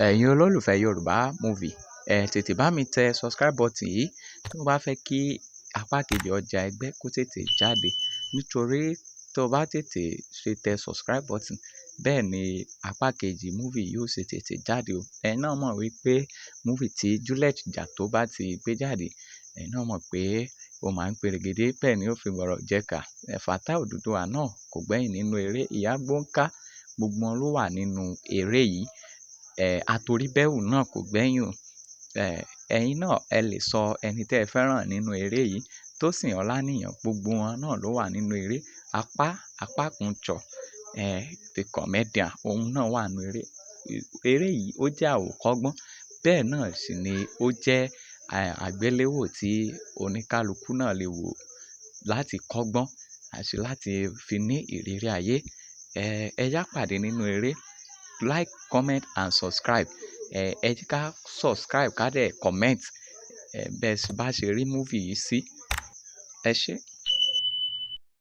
Ẹ̀yin olólùfẹ́ Yorùbá movie, tètè bá mi tẹ subscribe button yìí tí mo bá fẹ́ kí apá kejì ọjà ẹgbẹ́ kó tètè jáde. Nítorí tó bá tètè ṣe tẹ subscribe button, bẹ́ẹ̀ ni apá kejì movie yóò ṣe tètè jáde o. Ẹ̀yin náà mọ̀ wípé movie tí Juliet Jatto bá ti gbé jáde, ẹ̀yin náà mọ̀ pé ó máa ń perégedé, bẹ́ẹ̀ ni ó fi gbọ̀rọ̀ jẹ́ka. Fatai Odùduwà náà kò gbẹ́yìn nínú eré. Ìyá Gbónká, gbogbo wọn ló wà nínú eré yìí. Atoríbẹ́wù náà kò gbẹ́yìn o. Ẹ̀yin náà ẹ lè sọ ẹni tẹ́ ẹ fẹ́ràn nínú eré yìí. Tosin Olaniyan, gbogbo wọn náà ló wà nínú eré. Apákunchọ, the comedian, òun náà wà nínú eré. Eré yìí ó jẹ́ àwòkọ́gbọ́n, bẹ́ẹ̀ náà sì ni ó jẹ́ àgbéléwò tí oníkálukú náà lè wò láti kọ́gbọ́n àti láti fi ní ìrírí ayé. Ẹ já pàdé nínú eré. Like, comment and subscribe. Ẹ jẹ́ ká subscribe ká dẹ̀ comment bẹ́ẹ̀ bá ṣe rí movie yìí sí. Ẹ ṣé.